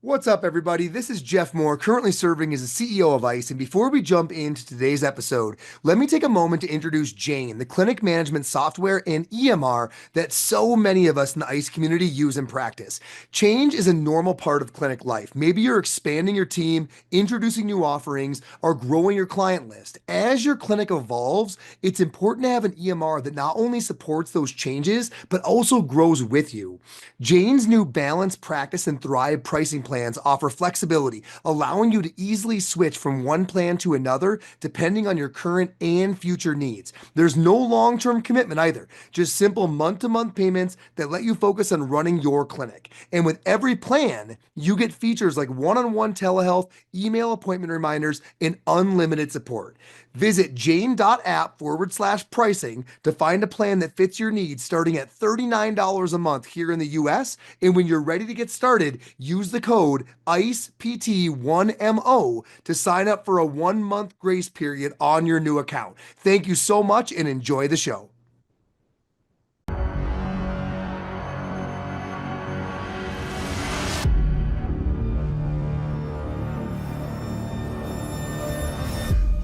What's up, everybody? This is Jeff Moore, currently serving as the CEO of ICE. And before we jump into today's episode, let me take a moment to introduce Jane, the clinic management software and EMR that so many of us in the ICE community use in practice. Change is a normal part of clinic life. Maybe you're expanding your team, introducing new offerings, or growing your client list. As your clinic evolves, it's important to have an EMR that not only supports those changes, but also grows with you. Jane's new Balance, Practice, and Thrive pricing plans offer flexibility, allowing you to easily switch from one plan to another depending on your current and future needs. There's no long-term commitment either, just simple month-to-month payments that let you focus on running your clinic. And with every plan, you get features like one-on-one telehealth, email appointment reminders, and unlimited support. Visit jane.app/pricing to find a plan that fits your needs, starting at $39 a month here in the US. And when you're ready to get started, use the code ICEPT1MO to sign up for a 1-month grace period on your new account. Thank you so much and enjoy the show.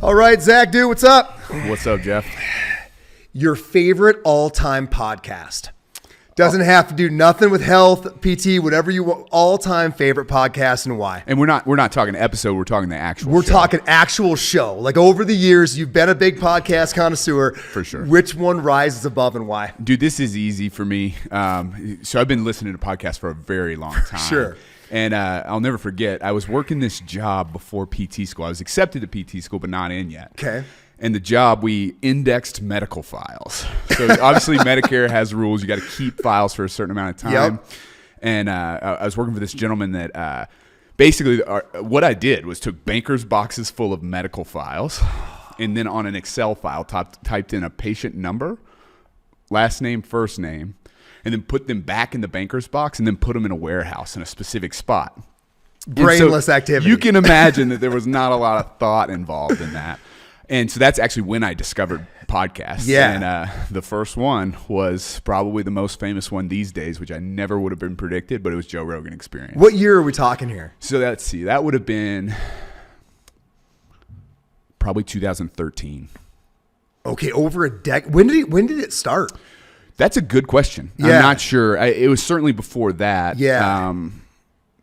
All right, Zach, dude, what's up? What's up, Jeff? Your favorite all-time podcast. Doesn't have to do nothing with health, PT, whatever you want. All-time favorite podcast and why? And we're not talking episode. We're talking the actual. We're show. talking actual show. Like over the years, you've been a big podcast connoisseur. For sure. Which one rises above and why? Dude, this is easy for me. So I've been listening to podcasts for a very long time. Sure. And I'll never forget, I was working this job before PT school. I was accepted to PT school, but not in yet. Okay. And the job, we indexed medical files. So obviously Medicare has rules. You got to keep files for a certain amount of time. Yep. And I was working for this gentleman that basically what I did was took banker's boxes full of medical files and then on an Excel file typed in a patient number, last name, first name, and then put them back in the banker's box and then put them in a warehouse in a specific spot. Brainless activity. You can imagine that there was not a lot of thought involved in that. And so that's actually when I discovered podcasts. Yeah. And the first one was probably the most famous one these days, which I never would have been predicted, but it was Joe Rogan Experience. What year are we talking here? So let's see. That would have been probably 2013. Okay, over a decade. When did it start? That's a good question. Yeah. I'm not sure. It was certainly before that. Yeah.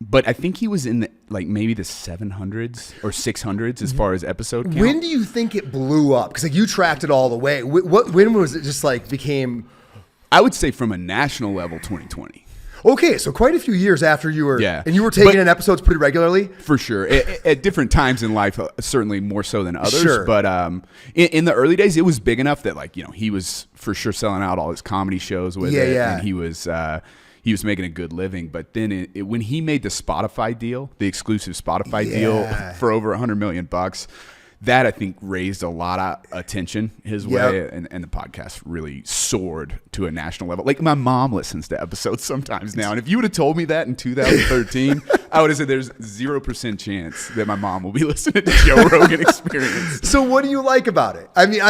But I think he was in maybe the 700s or 600s as far as episode count. When do you think it blew up? Because you tracked it all the way. When was it just became? I would say from a national level, 2020. Okay, so quite a few years after you were, Yeah. and you were taking in episodes pretty regularly? For sure. At different times in life, certainly more so than others. Sure. But in the early days, it was big enough that he was for sure selling out all his comedy shows with it. Yeah. And he was making a good living. But then when he made the Spotify deal, the exclusive Spotify deal for over $100 million, that I think raised a lot of attention his way, and the podcast really soared to a national level. Like my mom listens to episodes sometimes now, and if you would have told me that in 2013, I would have said there's 0% chance that my mom will be listening to Joe Rogan Experience. So what do you like about it? I mean,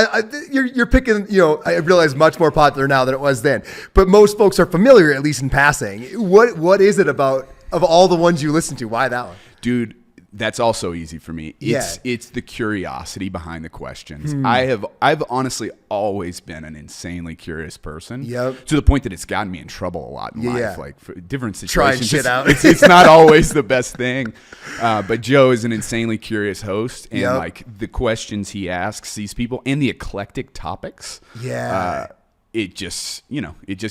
you're picking, I realize much more popular now than it was then, but most folks are familiar, at least in passing. What is it about, of all the ones you listen to? Why that one? Dude, that's also easy for me. It's the curiosity behind the questions. I've honestly always been an insanely curious person. Yep. To the point that it's gotten me in trouble a lot in life, like for different situations. Trying shit out. It's not always the best thing. But Joe is an insanely curious host, and the questions he asks these people and the eclectic topics. Yeah. It just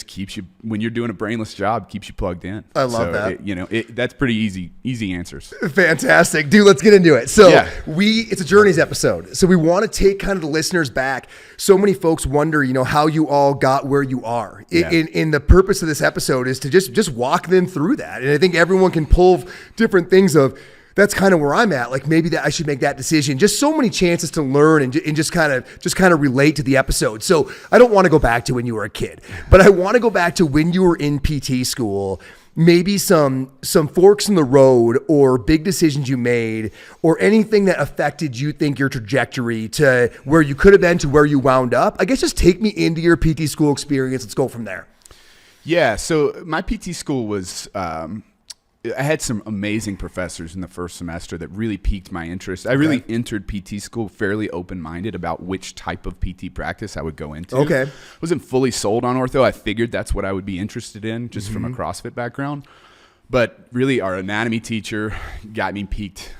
keeps you, when you're doing a brainless job, keeps you plugged in. I love that. That's pretty easy answers. Fantastic. Dude, let's get into it. So Yeah. it's a journeys episode. So we want to take kind of the listeners back. So many folks wonder, how you all got where you are. Yeah. In the purpose of this episode is to just walk them through that. And I think everyone can pull different things of, that's kind of where I'm at. Like maybe that I should make that decision. Just so many chances to learn and just kind of relate to the episode. So I don't want to go back to when you were a kid, but I want to go back to when you were in PT school. Maybe some forks in the road or big decisions you made or anything that affected you think your trajectory to where you could have been to where you wound up. I guess just take me into your PT school experience. Let's go from there. Yeah. So my PT school was I had some amazing professors in the first semester that really piqued my interest. I really entered PT school fairly open-minded about which type of PT practice I would go into. Okay. I wasn't fully sold on ortho. I figured that's what I would be interested in just from a CrossFit background. But really our anatomy teacher got me piqued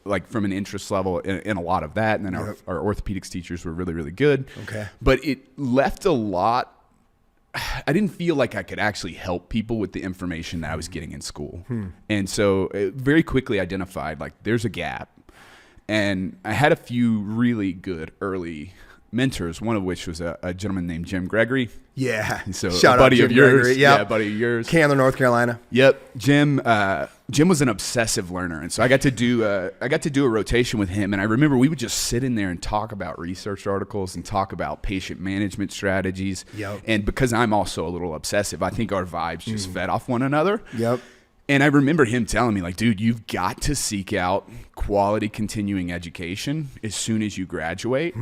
like from an interest level in a lot of that. And then our orthopedics teachers were really, really good. Okay. But it left a lot. I didn't feel like I could actually help people with the information that I was getting in school. And so it very quickly identified like there's a gap. And I had a few really good early mentors, one of which was a gentleman named Jim Gregory. Yeah. So Shout a buddy out of Jim yours. Gregory. Yep. Yeah, a buddy of yours. Candler, North Carolina. Yep. Jim was an obsessive learner. And so I got to do a rotation with him. And I remember we would just sit in there and talk about research articles and talk about patient management strategies. Yep. And because I'm also a little obsessive, I think our vibes just fed off one another. Yep. And I remember him telling me, like, dude, you've got to seek out quality continuing education as soon as you graduate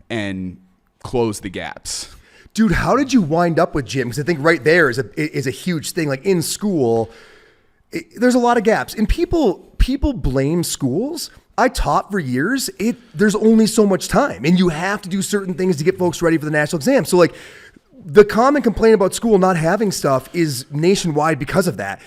and close the gaps. Dude, how did you wind up with Jim? Because I think right there is a huge thing. Like in school, there's a lot of gaps. And people blame schools. I taught for years. There's only so much time. And you have to do certain things to get folks ready for the national exam. So like the common complaint about school not having stuff is nationwide because of that.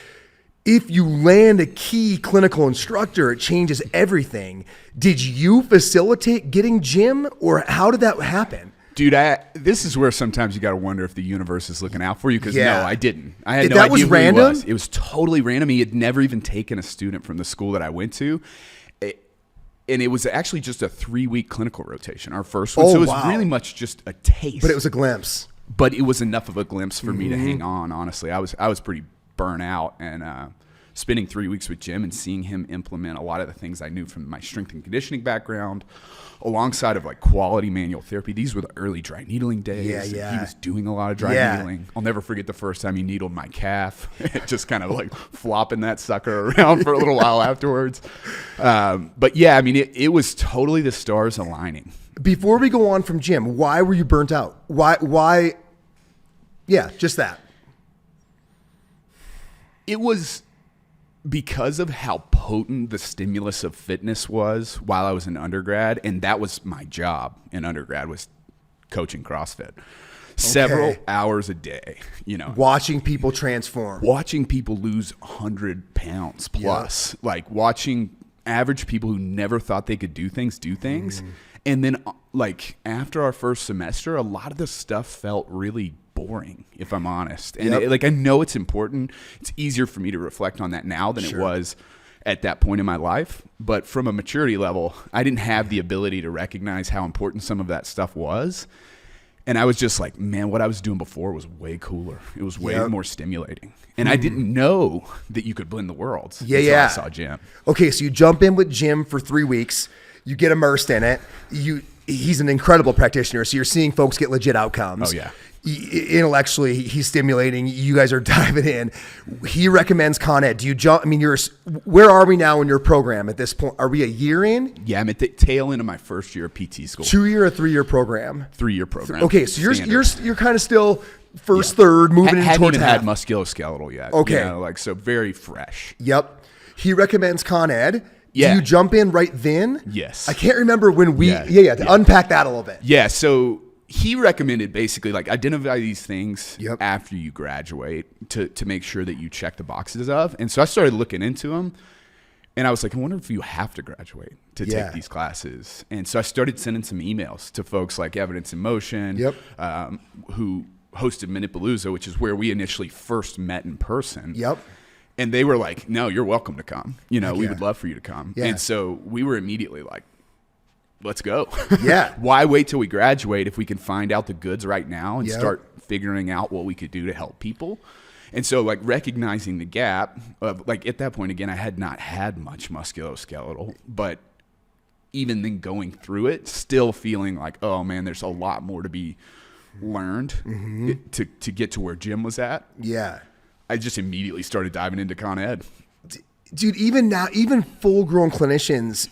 If you land a key clinical instructor, it changes everything. Did you facilitate getting Jim, or how did that happen? Dude, this is where sometimes you got to wonder if the universe is looking out for you, because no, I didn't. I had no that idea was who random? he was. It was totally random. He had never even taken a student from the school that I went to. And it was actually just a 3-week clinical rotation, our first one. So it was really much just a taste. But it was a glimpse. But it was enough of a glimpse for me to hang on, honestly. I was pretty burnt out, and spending 3 weeks with Jim and seeing him implement a lot of the things I knew from my strength and conditioning background, alongside of like quality manual therapy. These were the early dry needling days. Yeah. He was doing a lot of dry needling. I'll never forget the first time he needled my calf, just kind of like flopping that sucker around for a little while afterwards. But yeah, I mean, it was totally the stars aligning. Before we go on from Jim, why were you burnt out? Why? Yeah, just that. It was because of how potent the stimulus of fitness was while I was an undergrad, and that was my job in undergrad, was coaching CrossFit. Several hours a day, watching people transform, watching people lose 100 pounds plus, like watching average people who never thought they could do things. And then like after our first semester, a lot of the stuff felt really boring, if I'm honest. And I know it's important. It's easier for me to reflect on that now than it was at that point in my life. But from a maturity level, I didn't have the ability to recognize how important some of that stuff was. And I was just like, man, what I was doing before was way cooler. It was way more stimulating. And I didn't know that you could blend the worlds until I saw Jim. Okay, so you jump in with Jim for 3 weeks. You get immersed in it. He's an incredible practitioner. So you're seeing folks get legit outcomes. Oh, yeah. Intellectually, he's stimulating. You guys are diving in. He recommends Con Ed. Do you jump? I mean, where are we now in your program at this point? Are we a year in? Yeah, I'm at the tail end of my first year of PT school. 2-year or 3-year program? 3-year program. Okay, so you're kind of still first, third, moving into hadn't towards even half. had musculoskeletal yet. Okay, so very fresh. Yep. He recommends Con Ed. Yeah. Do you jump in right then? Yes. I can't remember when we. Unpack that a little bit. Yeah. So he recommended basically like identify these things after you graduate to make sure that you check the boxes of. And so I started looking into them, and I was like, I wonder if you have to graduate to take these classes. And so I started sending some emails to folks like Evidence in Motion, who hosted Minipalooza, which is where we initially first met in person. Yep. And they were like, no, you're welcome to come. We would love for you to come. Yeah. And so we were immediately like, let's go. Yeah. Why wait till we graduate if we can find out the goods right now and start figuring out what we could do to help people? And so like recognizing the gap of like at that point, again, I had not had much musculoskeletal, but even then going through it, still feeling like, oh man, there's a lot more to be learned to get to where Jim was at. Yeah. I just immediately started diving into Con Ed. Dude, even now, even full-grown clinicians,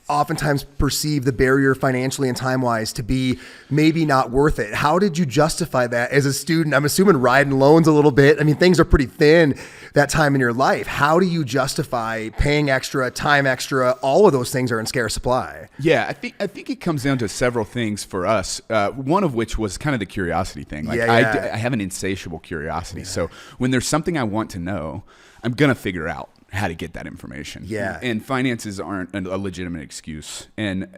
oftentimes perceive the barrier financially and time-wise to be maybe not worth it. How did you justify that as a student? I'm assuming riding loans a little bit. I mean, things are pretty thin that time in your life. How do you justify paying extra, time extra? All of those things are in scarce supply. Yeah, I think it comes down to several things for us. One of which was kind of the curiosity thing. Like I have an insatiable curiosity. So when there's something I want to know, I'm going to figure out how to get that information. Yeah. And finances aren't a legitimate excuse. And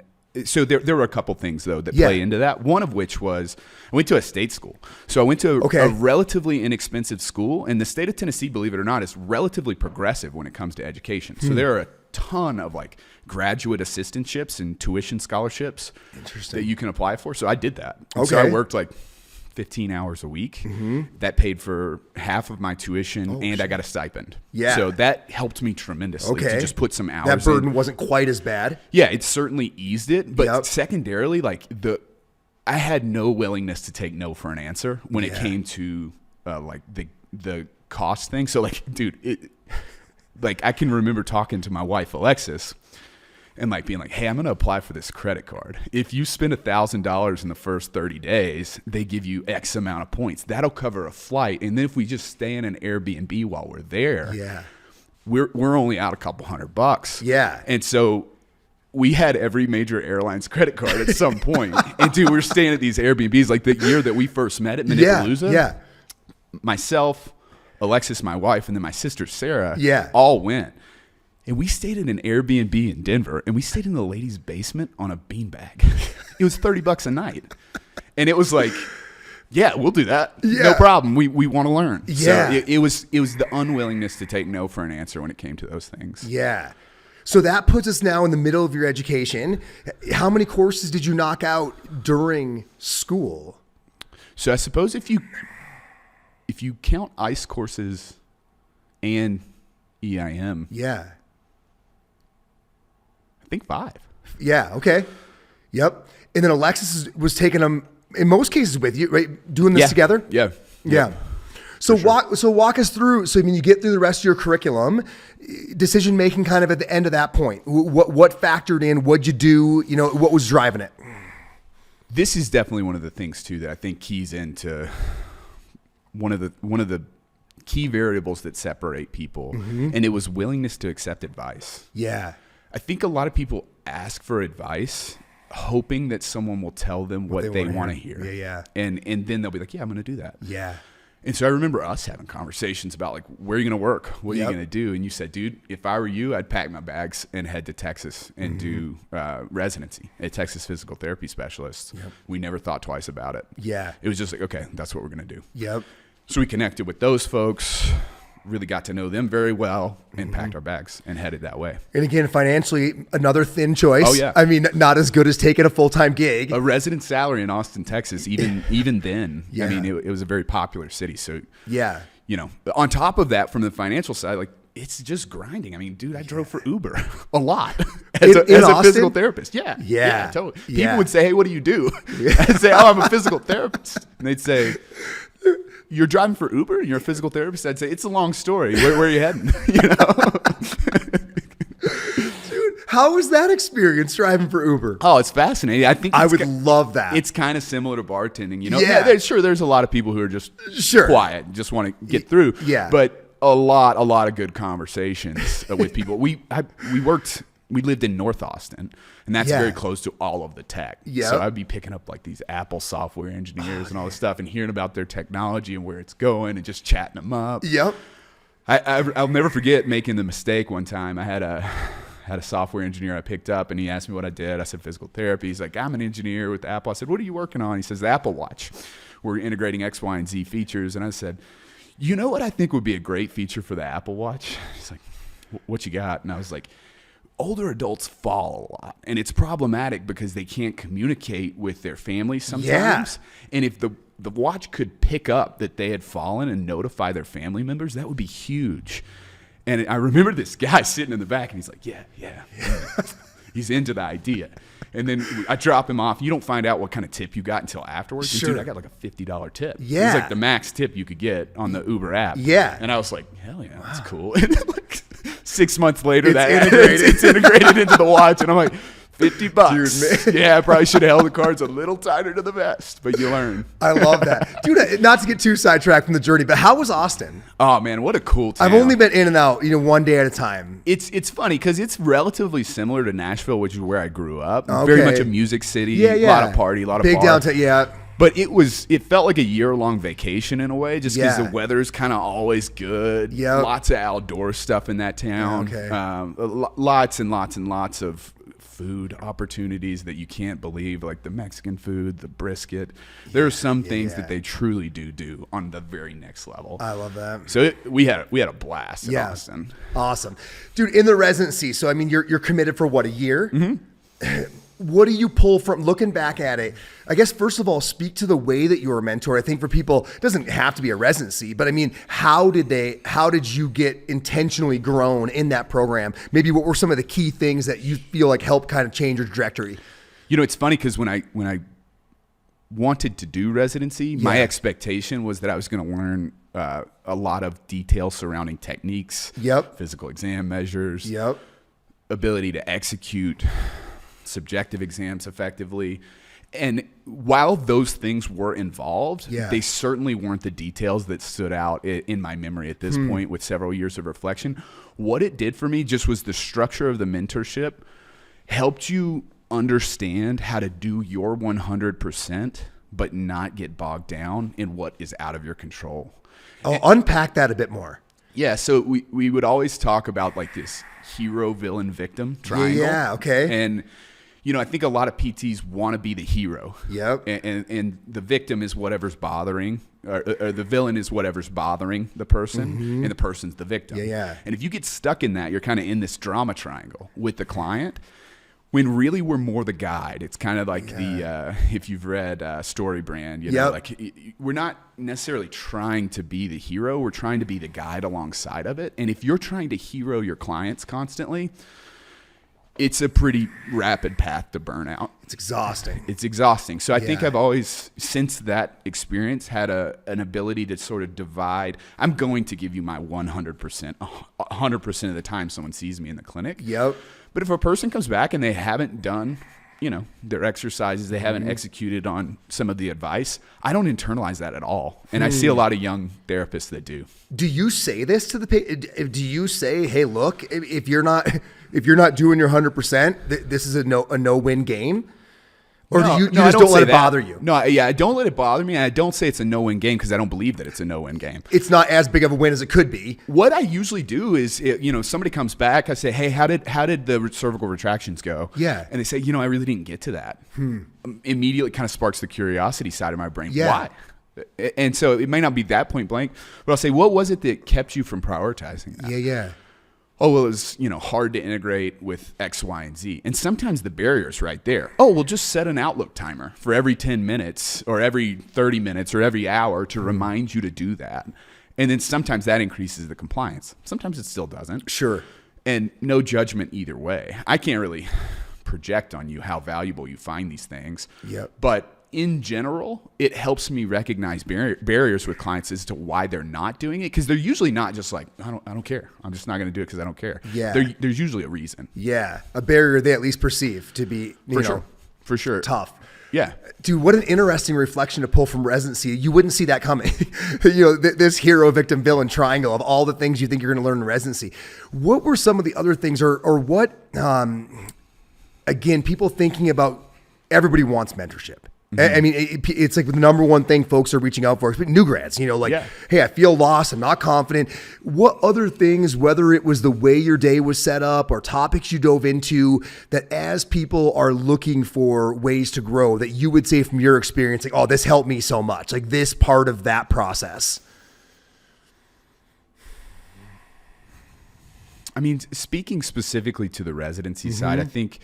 so there were a couple things, though, that play into that. One of which was I went to a state school. So I went to a relatively inexpensive school. And the state of Tennessee, believe it or not, is relatively progressive when it comes to education. So there are a ton of like graduate assistantships and tuition scholarships that you can apply for. So I did that. So I worked like 15 hours a week. That paid for half of my tuition, and I got a stipend. Yeah. So that helped me tremendously to just put some hours in. That burden wasn't quite as bad. Yeah, it certainly eased it. But secondarily, like I had no willingness to take no for an answer when it came to like the cost thing. So like, dude, like I can remember talking to my wife, Alexis, and like being like, hey, I'm going to apply for this credit card. If you spend $1,000 in the first 30 days, they give you X amount of points. That'll cover a flight. And then if we just stay in an Airbnb while we're there, we're only out a couple $100. Yeah. And so we had every major airline's credit card at some point. And dude, we're staying at these Airbnbs like the year that we first met at Manipalooza. Myself, Alexis, my wife, and then my sister, Sarah, all went. And we stayed in an Airbnb in Denver, and we stayed in the lady's basement on a beanbag. It was $30 a night. And it was like, yeah, we'll do that. Yeah. No problem. We want to learn. Yeah. So it was the unwillingness to take no for an answer when it came to those things. Yeah. So that puts us now in the middle of your education. How many courses did you knock out during school? So I suppose if you count ICE courses and EIM. Yeah. I think 5. Yeah. Okay. Yep. And then Alexis was taking them in most cases with you, right? Doing this together. Yeah. Yeah. So walk us through. So I mean, you get through the rest of your curriculum, decision making kind of at the end of that point. What factored in? What'd you do? You know, what was driving it? This is definitely one of the things too that I think keys into one of the key variables that separate people, and it was willingness to accept advice. Yeah. I think a lot of people ask for advice hoping that someone will tell them what they want to hear. Yeah. And then they'll be like, yeah, I'm going to do that. Yeah. And so I remember us having conversations about like, where are you going to work? What are you going to do? And you said, dude, if I were you, I'd pack my bags and head to Texas and do residency at Texas Physical Therapy Specialists. Yep. We never thought twice about it. Yeah. It was just like, okay, that's what we're going to do. Yep. So we connected with those folks, really got to know them very well, and packed our bags and headed that way. And again, financially, another thin choice. Oh, yeah. I mean, not as good as taking a full-time gig. A resident salary in Austin, Texas, even then. Yeah. I mean, it was a very popular city. So, you know, on top of that, from the financial side, like, it's just grinding. I mean, dude, I drove for Uber a lot as a physical therapist. Yeah, totally. People would say, hey, what do you do? I'd say, oh, I'm a physical therapist. And they'd say, you're driving for Uber and you're a physical therapist? I'd say, it's a long story. Where are you heading? You know? Dude, how was that experience driving for Uber? Oh, it's fascinating. I think I would love that. It's kind of similar to bartending. You know, there's a lot of people who are just quiet, just want to get through. Yeah. But a lot of good conversations with people. We lived in North Austin, and that's very close to all of the tech. Yep. So I'd be picking up like these Apple software engineers and all this stuff and hearing about their technology and where it's going and just chatting them up. Yep. I'll never forget making the mistake one time. I had a software engineer I picked up, and he asked me what I did. I said physical therapy. He's like, I'm an engineer with Apple. I said, what are you working on? He says, the Apple Watch. We're integrating X, Y, and Z features. And I said, you know what I think would be a great feature for the Apple Watch? He's like, what you got? And I was like, older adults fall a lot, and it's problematic because they can't communicate with their families sometimes. And if the watch could pick up that they had fallen and notify their family members, that would be huge. And I remember this guy sitting in the back, and he's like, yeah. He's into the idea. And then I drop him off. You don't find out what kind of tip you got until afterwards. Sure. And dude, I got like a $50 tip. Yeah. It was like the max tip you could get on the Uber app. Yeah. And I was like, hell yeah, that's cool. And then like 6 months later, it's integrated into the watch. And I'm like, $50. Dude, Yeah, I probably should have held the cards a little tighter to the vest, but you learn. I love that. Dude, not to get too sidetracked from the journey, but how was Austin? Oh man, what a cool town. I've only been in and out, one day at a time. It's funny because it's relatively similar to Nashville, which is where I grew up. Okay. Very much a music city. A lot of party, a lot of big bar. downtown. Yeah. But it felt like a year-long vacation in a way, just because Yeah. the weather's kind of always good. Yep. Lots of outdoor stuff in that town. Okay. Lots and lots and lots of food opportunities that you can't believe, like the Mexican food, the brisket. There are some things that they truly do on the very next level. I love that. So we had a blast in Austin. Awesome. Dude, in the residency, so I mean, you're committed for what, a year? Mm-hmm. What do you pull from looking back at it? I guess, first of all, speak to the way that you were a mentor. I think for people, it doesn't have to be a residency, but I mean, how did you get intentionally grown in that program? Maybe what were some of the key things that you feel like helped kind of change your trajectory? It's funny because when I wanted to do residency, my expectation was that I was going to learn a lot of details surrounding techniques, physical exam measures, ability to execute subjective exams effectively. And while those things were involved, they certainly weren't the details that stood out in my memory at this point with several years of reflection. What it did for me just was the structure of the mentorship helped you understand how to do your 100%, but not get bogged down in what is out of your control. Unpack that a bit more. Yeah, so we would always talk about like this hero, villain, victim triangle. Yeah, okay. And I think a lot of PTs want to be the hero. Yep. And the victim is whatever's bothering, or the villain is whatever's bothering the person, and the person's the victim. Yeah. And if you get stuck in that, you're kind of in this drama triangle with the client, when really we're more the guide. It's kind of like the, if you've read Story Brand, like we're not necessarily trying to be the hero. We're trying to be the guide alongside of it. And if you're trying to hero your clients constantly, it's a pretty rapid path to burnout. It's exhausting. So I think I've always, since that experience, had an ability to sort of divide. I'm going to give you my 100%, 100% of the time someone sees me in the clinic. Yep. But if a person comes back and they haven't done, their exercises, they haven't executed on some of the advice, I don't internalize that at all. And I see a lot of young therapists that do. Do you say this to the patient? Do you say, hey, look, if you're not doing your 100%, this is a no-win game? Or do you just don't let it bother you? No, I don't let it bother me. And I don't say it's a no-win game because I don't believe that it's a no-win game. It's not as big of a win as it could be. What I usually do is, somebody comes back, I say, hey, how did the cervical retractions go? Yeah. And they say, I really didn't get to that. Immediately kind of sparks the curiosity side of my brain. Yeah. Why? And so it may not be that point blank, but I'll say, what was it that kept you from prioritizing that? Yeah. Oh, well, it was, hard to integrate with X, Y, and Z. And sometimes the barrier's right there. Oh, well, just set an Outlook timer for every 10 minutes or every 30 minutes or every hour to remind you to do that. And then sometimes that increases the compliance. Sometimes it still doesn't. Sure. And no judgment either way. I can't really project on you how valuable you find these things. Yep. But in general, it helps me recognize barriers with clients as to why they're not doing it, because they're usually not just like, I don't care. I'm just not going to do it because I don't care. Yeah. There's usually a reason. Yeah, a barrier they at least perceive to be, For sure. tough. Yeah. Dude, what an interesting reflection to pull from residency. You wouldn't see that coming. This hero, victim, villain triangle of all the things you think you're going to learn in residency. What were some of the other things, or what, again, people thinking about, everybody wants mentorship. I mean, it's like the number one thing folks are reaching out for, especially new grads, hey, I feel lost. I'm not confident. What other things, whether it was the way your day was set up or topics you dove into, that as people are looking for ways to grow, that you would say from your experience, like, oh, this helped me so much, like this part of that process? I mean, speaking specifically to the residency side, I think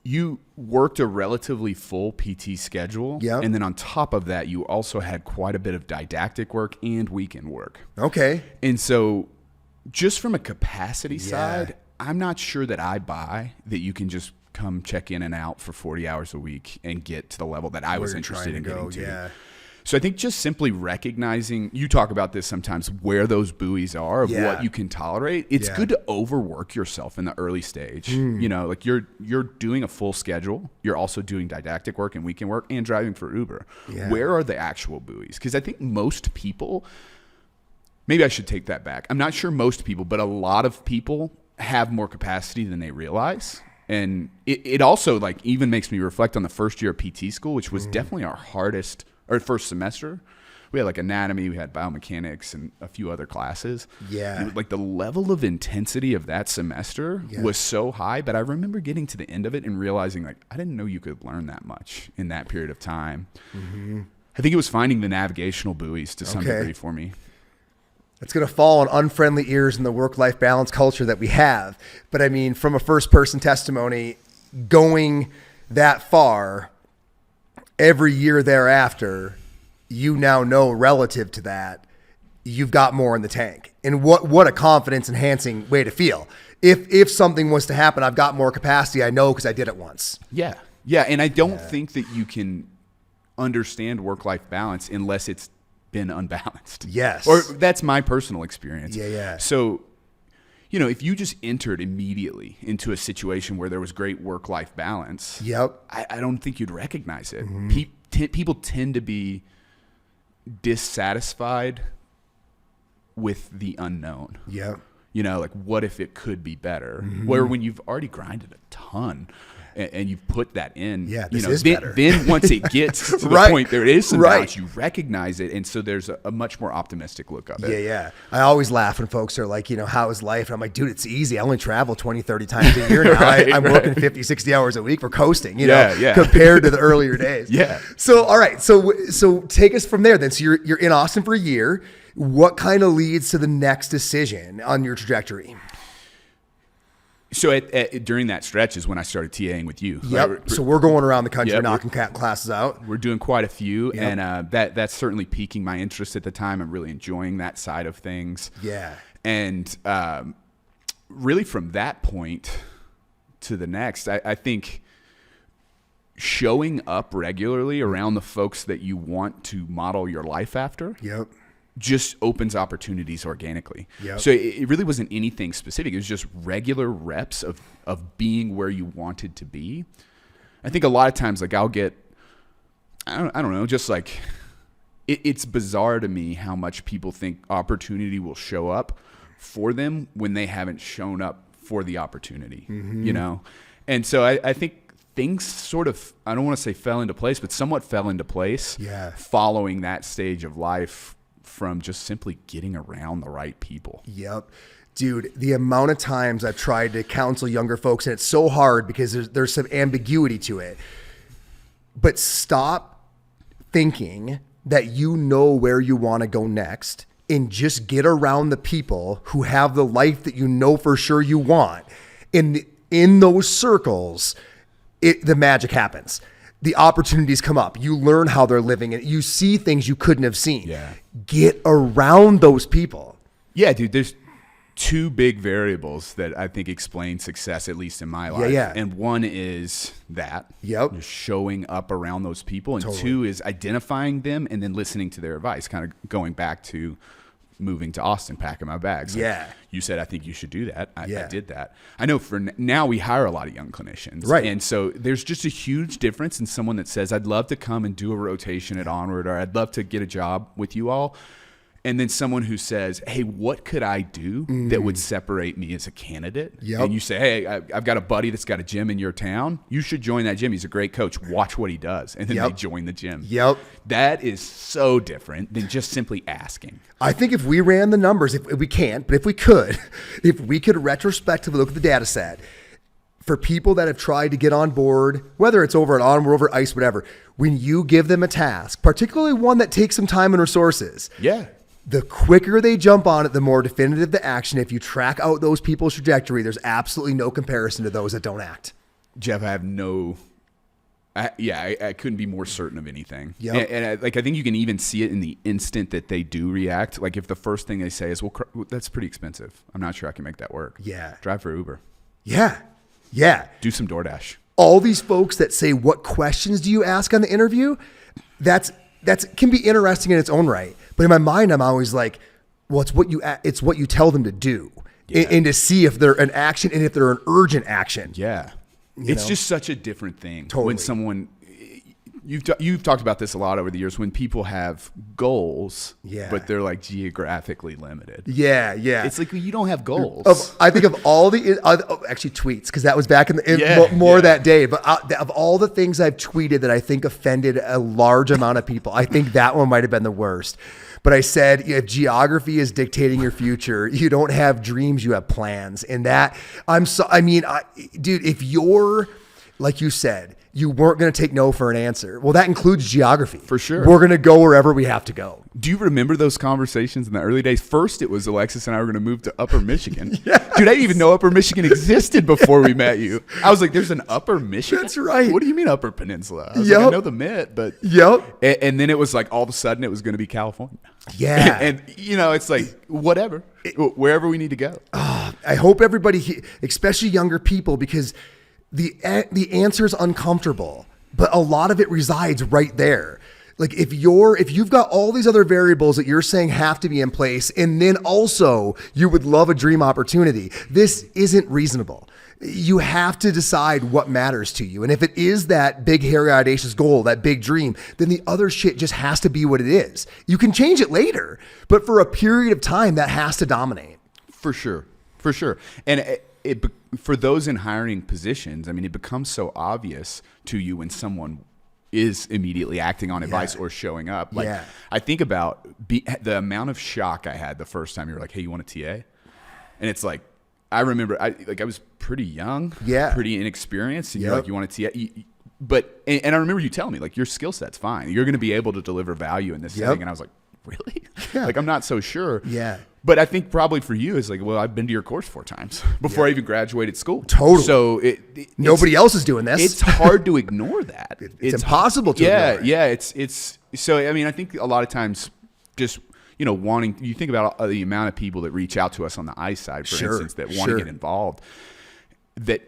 you worked a relatively full PT schedule. Yep. And then on top of that, you also had quite a bit of didactic work and weekend work. Okay. And so just from a capacity side, I'm not sure that I buy that you can just come check in and out for 40 hours a week and get to the level that I was interested in getting to. Yeah. So I think just simply recognizing, you talk about this sometimes, where those buoys are of what you can tolerate. It's good to overwork yourself in the early stage. You know, like you're doing a full schedule. You're also doing didactic work and weekend work and driving for Uber. Where are the actual buoys? Because I think most people, maybe I should take that back. I'm not sure most people, but a lot of people have more capacity than they realize. And it also like even makes me reflect on the first year of PT school, which was definitely our hardest, or first semester. We had like anatomy, we had biomechanics and a few other classes. And like the level of intensity of that semester was so high, but I remember getting to the end of it and realizing like, I didn't know you could learn that much in that period of time. I think it was finding the navigational buoys to some degree for me. It's going to fall on unfriendly ears in the work-life balance culture that we have. But I mean, from a first-person testimony, going that far, every year thereafter, you now know relative to that, you've got more in the tank. And what a confidence-enhancing way to feel. If something was to happen, I've got more capacity, I know because I did it once. Yeah, and I don't think that you can understand work-life balance unless it's been unbalanced. Or that's my personal experience. So, you know, if you just entered immediately into a situation where there was great work-life balance, I don't think you'd recognize it. People tend to be dissatisfied with the unknown. You know, like what if it could be better? Where when you've already grinded a ton and you've put that in, this is better. Then once it gets to the point there is some balance, you recognize it. And so there's a much more optimistic look of it. I always laugh when folks are like, you know, how is life? And I'm like, dude, it's easy. I only travel 20, 30 times a year now. I'm working 50, 60 hours a week for coasting, you know, compared to the earlier days. So, all right. So take us from there then. So you're in Austin for a year. What kind of leads to the next decision on your trajectory? So during that stretch is when I started TAing with you. So we're going around the country knocking classes out. We're doing quite a few, and that's certainly piquing my interest at the time. I'm really enjoying that side of things. And really from that point to the next, I think showing up regularly around the folks that you want to model your life after just opens opportunities organically. So it really wasn't anything specific. It was just regular reps of being where you wanted to be. I think a lot of times, like I'll get, I don't know, just like it's bizarre to me how much people think opportunity will show up for them when they haven't shown up for the opportunity, you know? And so I think things sort of, I don't want to say fell into place, but somewhat fell into place following that stage of life from just simply getting around the right people. Dude, the amount of times I've tried to counsel younger folks, and it's so hard because there's some ambiguity to it, but stop thinking that you know where you want to go next and just get around the people who have the life that you know for sure you want. In those circles, the magic happens. The opportunities come up. You learn how they're living and you see things you couldn't have seen. Get around those people. Dude, there's two big variables that I think explain success, at least in my life. And one is that, just showing up around those people. And two is identifying them and then listening to their advice, kind of going back to moving to Austin, packing my bags. You said, I think you should do that. I did that. I know for now we hire a lot of young clinicians. And so there's just a huge difference in someone that says, I'd love to come and do a rotation at Onward, or I'd love to get a job with you all. And then someone who says, hey, what could I do that would separate me as a candidate? And you say, hey, I've got a buddy that's got a gym in your town. You should join that gym. He's a great coach. Watch what he does. And then they join the gym. That is so different than just simply asking. I think if we ran the numbers, if we can't, but if we could retrospectively look at the data set for people that have tried to get on board, whether it's over at Onward, over ICE, whatever, when you give them a task, particularly one that takes some time and resources, the quicker they jump on it, the more definitive the action. If you track out those people's trajectory, there's absolutely no comparison to those that don't act. Jeff, I couldn't be more certain of anything. And I think you can even see it in the instant that they do react. Like if the first thing they say is, well, that's pretty expensive. I'm not sure I can make that work. Drive for Uber. Do some DoorDash. All these folks that say, what questions do you ask on the interview? That's that can be interesting in its own right. But in my mind, I'm always like, well, it's what you tell them to do, and to see if they're an action and if they're an urgent action. Yeah. It's just such a different thing when someone, you've talked about this a lot over the years, when people have goals, but they're like geographically limited. Yeah. It's like, well, you don't have goals. I think of all the, actually tweets, because that was back in that day. But of all the things I've tweeted that I think offended a large amount of people, I think that one might have been the worst. But I said, if geography is dictating your future, you don't have dreams, you have plans. And that, dude, if you're, like you said, you weren't going to take no for an answer. Well, that includes geography. For sure. We're going to go wherever we have to go. Do you remember those conversations in the early days? First, it was Alexis and I were going to move to Upper Michigan. Yes. Dude, I didn't even know Upper Michigan existed before we met you. I was like, there's an Upper Michigan? That's right. What do you mean Upper Peninsula? I was like, I know the Mid, but... Yep. And then it was like, all of a sudden, it was going to be California. Yeah. And it's like, whatever, wherever we need to go. I hope everybody, especially younger people, because the answer is uncomfortable, but a lot of it resides right there. Like if you've got all these other variables that you're saying have to be in place, and then also you would love a dream opportunity, this isn't reasonable. You have to decide what matters to you. And if it is that big, hairy, audacious goal, that big dream, then the other shit just has to be what it is. You can change it later, but for a period of time, that has to dominate. For sure. And for those in hiring positions, I mean, it becomes so obvious to you when someone is immediately acting on advice or showing up. Like I think about the amount of shock I had the first time you were like, hey, you want a TA? And it's like, I remember I was pretty young, pretty inexperienced, and you're like, you want a TA? But I remember you telling me, like, your skill set's fine. You're going to be able to deliver value in this setting. And I was like, really? Like, I'm not so sure. Yeah. But I think probably for you, it's like, well, I've been to your course 4 times before I even graduated school. Totally. So nobody else is doing this. It's hard to ignore that. It's impossible to ignore. Yeah. It's so, I mean, I think a lot of times just, you think about the amount of people that reach out to us on the ICE side, for instance, that want to get involved, that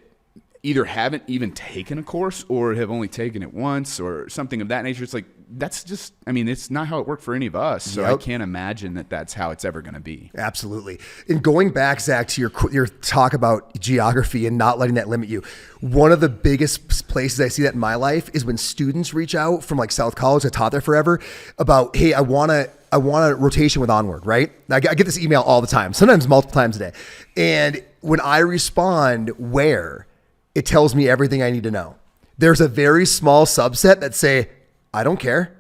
either haven't even taken a course or have only taken it once or something of that nature. It's like, that's just, I mean, it's not how it worked for any of us. So I can't imagine that that's how it's ever going to be. Absolutely. And going back, Zach, to your talk about geography and not letting that limit you, one of the biggest places I see that in my life is when students reach out from like South College, I taught there forever, about, hey, I want a rotation with Onward, right? I get this email all the time, sometimes multiple times a day. And when I respond where, it tells me everything I need to know. There's a very small subset that say, I don't care.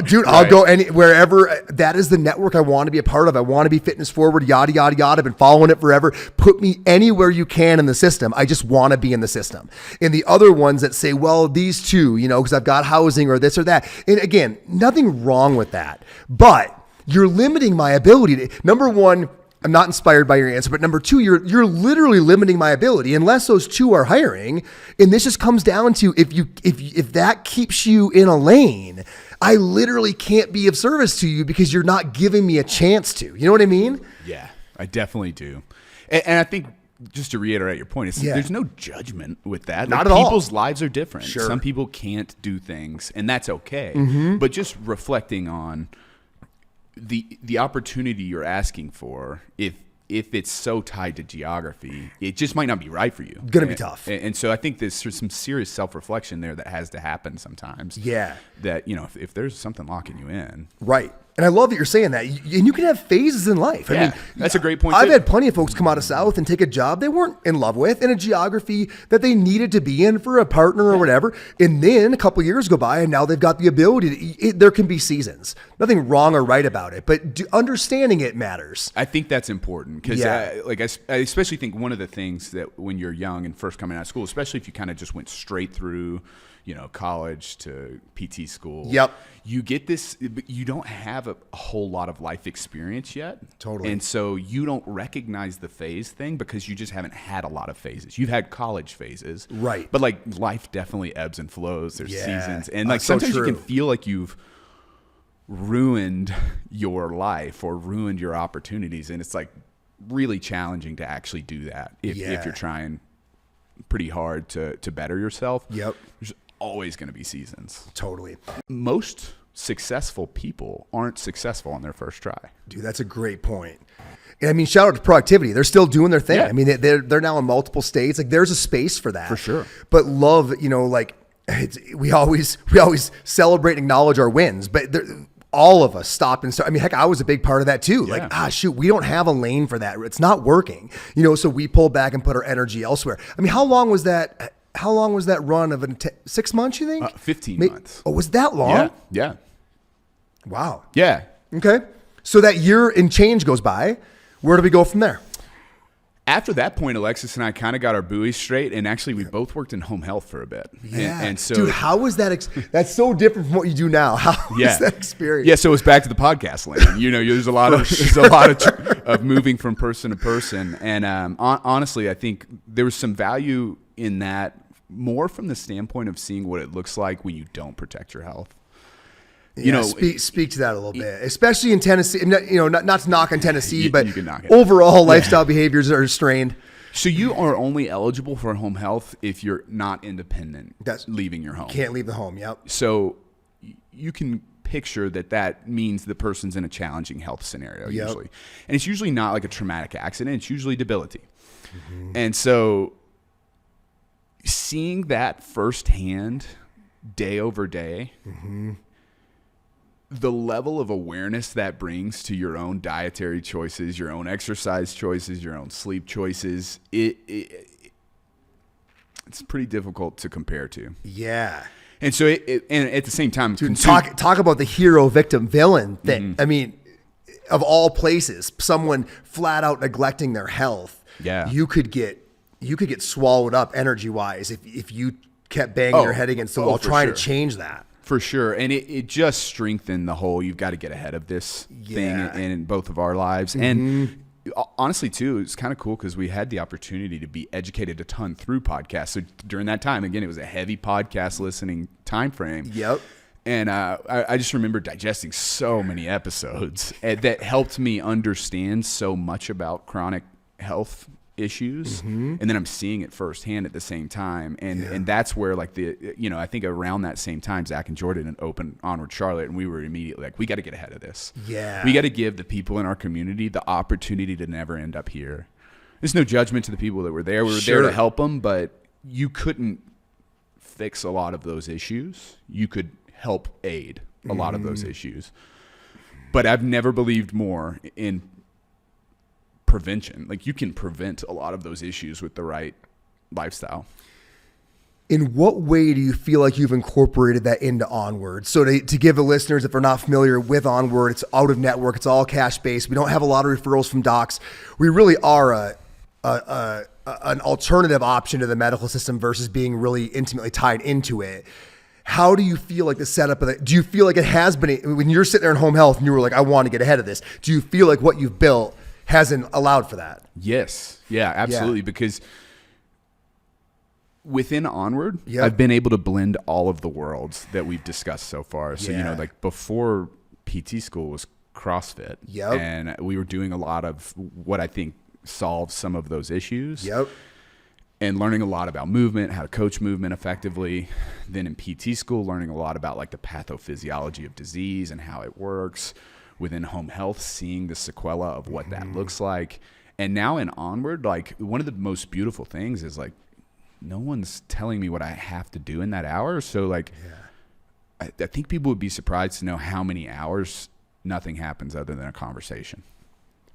Dude, I'll go wherever. That is the network I want to be a part of. I want to be fitness forward, yada, yada, yada. I've been following it forever. Put me anywhere you can in the system. I just want to be in the system. And the other ones that say, well, these two, because I've got housing or this or that. And again, nothing wrong with that. But you're limiting my ability to, number one, I'm not inspired by your answer, but number two, you're literally limiting my ability unless those two are hiring. And this just comes down to if that keeps you in a lane, I literally can't be of service to you because you're not giving me a chance to. You know what I mean? Yeah, I definitely do. And I think just to reiterate your point, there's no judgment with that. Not at all. People's lives are different. Sure. Some people can't do things, and that's okay. But just reflecting on the opportunity you're asking for, if it's so tied to geography, it just might not be right for you. Gonna be tough. And so I think there's some serious self-reflection there that has to happen sometimes. Yeah. That, if there's something locking you in. Right. And I love that you're saying that. And you can have phases in life. I mean, that's a great point. I've had plenty of folks come out of South and take a job they weren't in love with in a geography that they needed to be in for a partner or whatever. And then a couple of years go by and now they've got the ability to, there can be seasons. Nothing wrong or right about it, but understanding it matters. I think that's important because I especially think one of the things that when you're young and first coming out of school, especially if you kind of just went straight through, college to PT school. Yep. You get this, you don't have a whole lot of life experience yet. Totally. And so you don't recognize the phase thing because you just haven't had a lot of phases. You've had college phases. Right. But like life definitely ebbs and flows. There's seasons. And like so sometimes true. you can feel like you've ruined your life or ruined your opportunities. And it's like really challenging to actually do that if you're trying pretty hard to better yourself. Yep. There's always going to be seasons. Totally. Most successful people aren't successful on their first try. Dude, that's a great point. And I mean, shout out to productivity. They're still doing their thing. Yeah. I mean, they're now in multiple states. Like there's a space for that. For sure. But love, like we always celebrate and acknowledge our wins, but all of us stop and start. I mean, heck, I was a big part of that too. Yeah. Like, shoot, we don't have a lane for that. It's not working, so we pull back and put our energy elsewhere. I mean, how long was that run of 6 months, you think? 15 months. Oh, was that long? Yeah. Wow. Yeah. Okay. So that year and change goes by. Where do we go from there? After that point, Alexis and I kind of got our buoys straight, and actually we both worked in home health for a bit. Yeah. And so, dude, how was that? That's so different from what you do now. How was that experience? Yeah. So it's back to the podcast land. There's a lot of moving from person to person. And honestly, I think there was some value in that more from the standpoint of seeing what it looks like when you don't protect your health. Speak to that a little bit, especially in Tennessee. Not to knock on Tennessee, but you can knock it. Overall lifestyle behaviors are strained. So you are only eligible for home health if you're not independent, leaving your home. Can't leave the home. Yep. So you can picture that means the person's in a challenging health scenario usually, and it's usually not like a traumatic accident. It's usually debility, and so seeing that firsthand, day over day. The level of awareness that brings to your own dietary choices, your own exercise choices, your own sleep choices, it's pretty difficult to compare to. Yeah. And so, and at the same time, dude, talk about the hero, victim, villain thing. I mean, of all places, someone flat out neglecting their health. Yeah. You could get swallowed up energy wise if you kept banging your head against the wall trying to change that. For sure. And it just strengthened the whole, you've got to get ahead of this thing in both of our lives. And honestly, too, it's kind of cool because we had the opportunity to be educated a ton through podcasts. So during that time, again, it was a heavy podcast listening time frame. Yep. And I just remember digesting so many episodes that helped me understand so much about chronic health issues, and then I'm seeing it firsthand at the same time, and that's where I think around that same time Zach and Jordan opened Onward Charlotte, and we were immediately like, we got to get ahead of this. We got to give the people in our community the opportunity to never end up here. There's no judgment to the people that were there. We were there to help them, but you couldn't fix a lot of those issues. You could help aid a lot of those issues, but I've never believed more in prevention. Like you can prevent a lot of those issues with the right lifestyle. In what way do you feel like you've incorporated that into Onward? So to give the listeners, if they're not familiar with Onward, it's out of network. It's all cash based. We don't have a lot of referrals from docs. We really are an alternative option to the medical system versus being really intimately tied into it. How do you feel like the setup of that? Do you feel like it has been, when you're sitting there in home health and you were like, I want to get ahead of this, do you feel like what you've built hasn't allowed for that? Yes. Yeah, absolutely. Because within Onward, I've been able to blend all of the worlds that we've discussed so far. So, like before PT school was CrossFit. And we were doing a lot of what I think solves some of those issues. And learning a lot about movement, how to coach movement effectively. Then in PT school, learning a lot about like the pathophysiology of disease and how it works. Within home health, seeing the sequela of what that looks like. And now in Onward, like one of the most beautiful things is like, no one's telling me what I have to do in that hour. So like, I think people would be surprised to know how many hours nothing happens other than a conversation.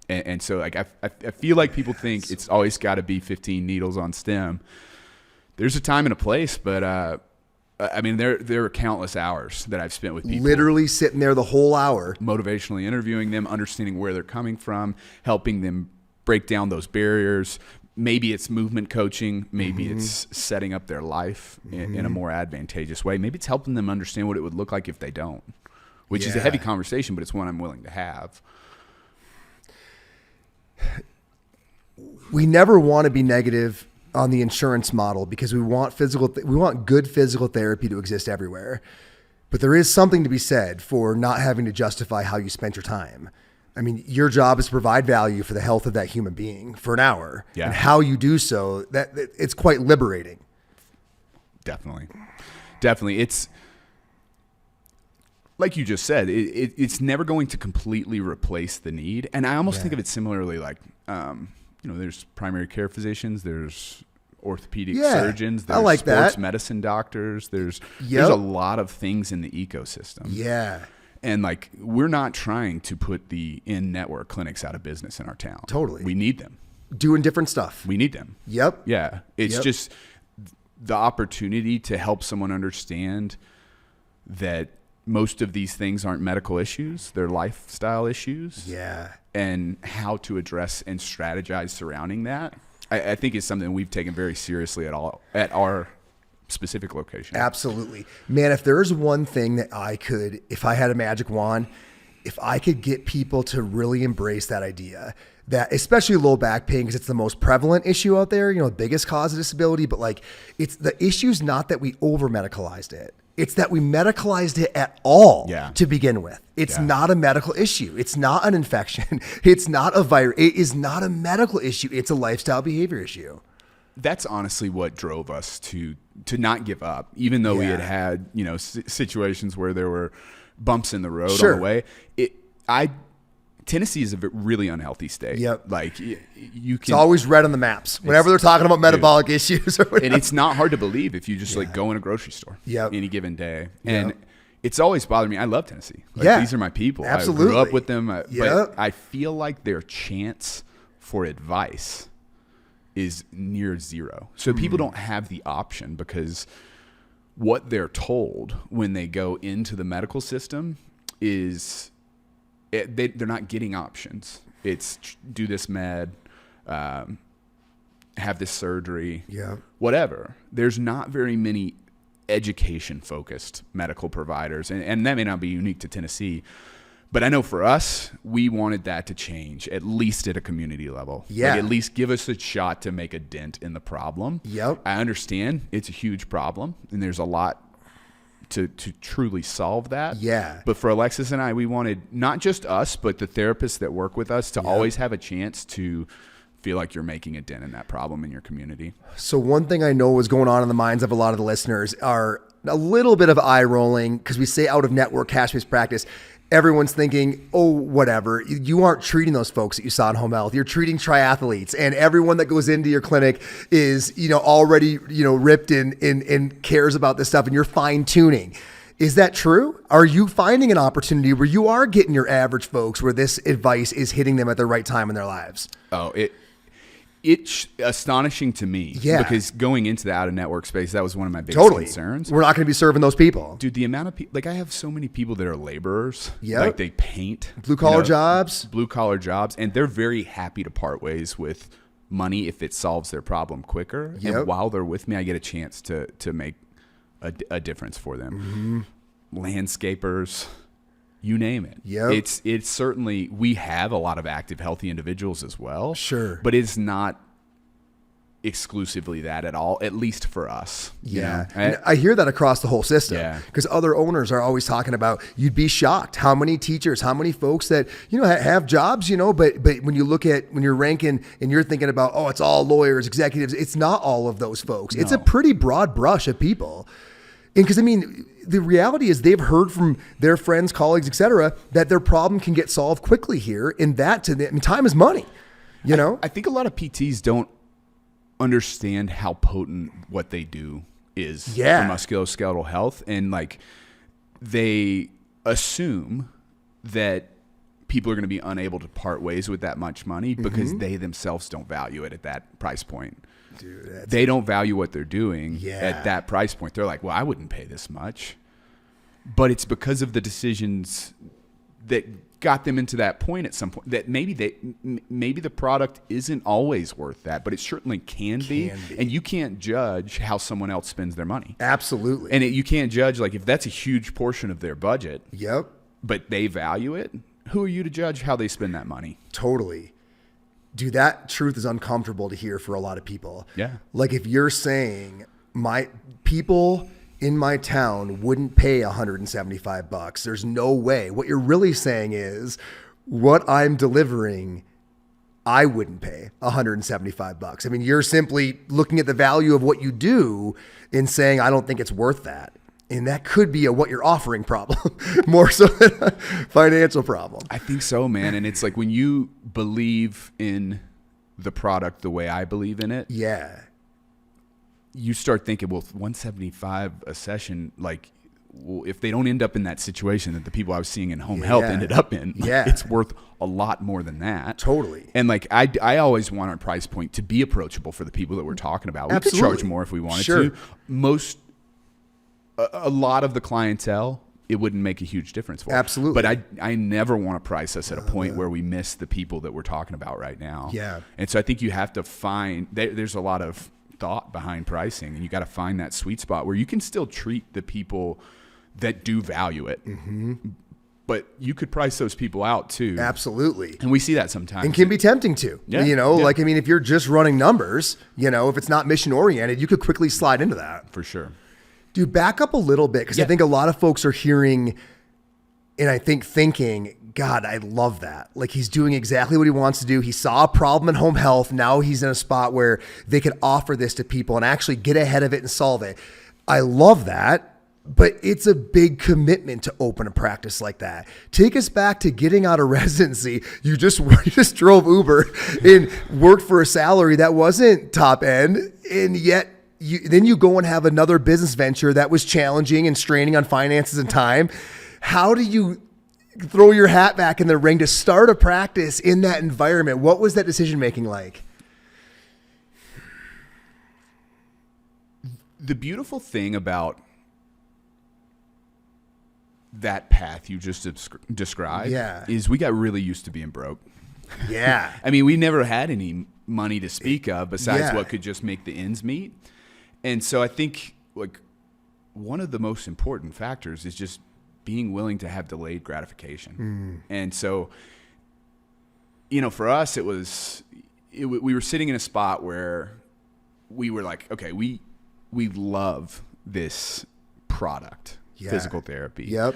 And so like, I feel like people think it's always got to be 15 needles on stem. There's a time and a place, but I mean, there are countless hours that I've spent with people. Literally sitting there the whole hour. Motivationally interviewing them, understanding where they're coming from, helping them break down those barriers. Maybe it's movement coaching. Maybe it's setting up their life in a more advantageous way. Maybe it's helping them understand what it would look like if they don't, which is a heavy conversation, but it's one I'm willing to have. We never want to be negative on the insurance model because we want good physical therapy to exist everywhere. But there is something to be said for not having to justify how you spent your time. I mean, your job is to provide value for the health of that human being for an hour. And how you do so, that it's quite liberating. Definitely. like you just said, it's never going to completely replace the need. And I almost think of it similarly, like, there's primary care physicians, there's orthopedic surgeons, there's sports medicine doctors, there's a lot of things in the ecosystem. Yeah. And like, we're not trying to put the in-network clinics out of business in our town. Totally. We need them. Doing different stuff. We need them. Yep. Yeah. It's just the opportunity to help someone understand that most of these things aren't medical issues, they're lifestyle issues. Yeah. And how to address and strategize surrounding that, I think is something we've taken very seriously at our specific location. Absolutely. Man, if there's one thing that if I had a magic wand, if I could get people to really embrace that idea, that especially low back pain, because it's the most prevalent issue out there, the biggest cause of disability, but like, it's the issue's not that we over medicalized it. It's that we medicalized it at all to begin with. It's not a medical issue. It's not an infection. It's not a virus. It is not a medical issue. It's a lifestyle behavior issue. That's honestly what drove us to not give up, even though we had situations where there were bumps in the road on the way. Tennessee is a really unhealthy state. Yep. Like you can. It's always red on the maps whenever they're talking about metabolic issues. Or and it's not hard to believe if you just like go in a grocery store any given day. And it's always bothered me. I love Tennessee. Like, these are my people. Absolutely. I grew up with them. But I feel like their chance for advice is near zero. So people don't have the option, because what they're told when they go into the medical system is they're not getting options. It's do this med, have this surgery, whatever. There's not very many education-focused medical providers, and that may not be unique to Tennessee. But I know for us, we wanted that to change, at least at a community level. Yeah. Like, at least give us a shot to make a dent in the problem. Yep. I understand it's a huge problem, and there's a lot to truly solve that. Yeah. But for Alexis and I, we wanted not just us, but the therapists that work with us to always have a chance to feel like you're making a dent in that problem in your community. So one thing I know was going on in the minds of a lot of the listeners are a little bit of eye rolling, because we say out of network cash-based practice. Everyone's thinking, oh, whatever. You aren't treating those folks that you saw in home health. You're treating triathletes, and everyone that goes into your clinic is, already, ripped and cares about this stuff, and you're fine tuning. Is that true? Are you finding an opportunity where you are getting your average folks where this advice is hitting them at the right time in their lives? Oh, it's astonishing to me, because going into the out-of-network space, that was one of my biggest concerns. We're not going to be serving those people. Dude, the amount of people, like I have so many people that are laborers, Yep. like they paint. Blue-collar jobs. Blue-collar jobs, and they're very happy to part ways with money if it solves their problem quicker. Yep. And while they're with me, I get a chance to make a difference for them. Landscapers, you name it. Yep. It's certainly, we have a lot of active, healthy individuals as well. Sure. But it's not exclusively that at all, at least for us. Yeah. And I hear that across the whole system, because other owners are always talking about, you'd be shocked how many teachers, how many folks that, have jobs, but when you look at, when you're ranking and you're thinking about, oh, it's all lawyers, executives, it's not all of those folks. No. It's a pretty broad brush of people. And because the reality is they've heard from their friends, colleagues, et cetera, that their problem can get solved quickly here. And that to them, time is money, I think a lot of PTs don't understand how potent what they do is for musculoskeletal health. And like, they assume that people are going to be unable to part ways with that much money because they themselves don't value it at that price point. Dude, they don't value what they're doing at that price point. They're like, well, I wouldn't pay this much. But it's because of the decisions that got them into that point at some point, that maybe the product isn't always worth that, but it certainly can be. And you can't judge how someone else spends their money. Absolutely. And you can't judge, like, if that's a huge portion of their budget, Yep. but they value it, who are you to judge how they spend that money? Totally. Dude, that truth is uncomfortable to hear for a lot of people. Yeah. Like, if you're saying my people in my town wouldn't pay $175, there's no way. What you're really saying is, what I'm delivering, I wouldn't pay $175. I mean, you're simply looking at the value of what you do and saying, I don't think it's worth that. And that could be a what you're offering problem more so than a financial problem. I think so, man. And it's like when you believe in the product the way I believe in it, you start thinking, well, $175 a session, like, well, if they don't end up in that situation that the people I was seeing in home health ended up in, like, it's worth a lot more than that. Totally. And like, I always want our price point to be approachable for the people that we're talking about. We could charge more if we wanted to. A lot of the clientele, it wouldn't make a huge difference for. Absolutely. But I never want to price us at a point where we miss the people that we're talking about right now. Yeah. And so I think you have to find, there's a lot of thought behind pricing, and you got to find that sweet spot where you can still treat the people that do value it. But you could price those people out too. Absolutely. And we see that sometimes. And can be tempting to, like, I mean, if you're just running numbers, if it's not mission oriented, you could quickly slide into that. For sure. Dude, back up a little bit, because I think a lot of folks are hearing and I think thinking, God, I love that. Like, he's doing exactly what he wants to do. He saw a problem in home health. Now he's in a spot where they could offer this to people and actually get ahead of it and solve it. I love that. But it's a big commitment to open a practice like that. Take us back to getting out of residency. You just drove Uber and worked for a salary that wasn't top end, and yet then you go and have another business venture that was challenging and straining on finances and time. How do you throw your hat back in the ring to start a practice in that environment? What was that decision making like? The beautiful thing about that path you just described is we got really used to being broke. Yeah. I mean, we never had any money to speak of besides what could just make the ends meet. And so I think, like, one of the most important factors is just being willing to have delayed gratification. And so, for us, we were sitting in a spot where we were like, okay, we love this product. Physical therapy. Yep.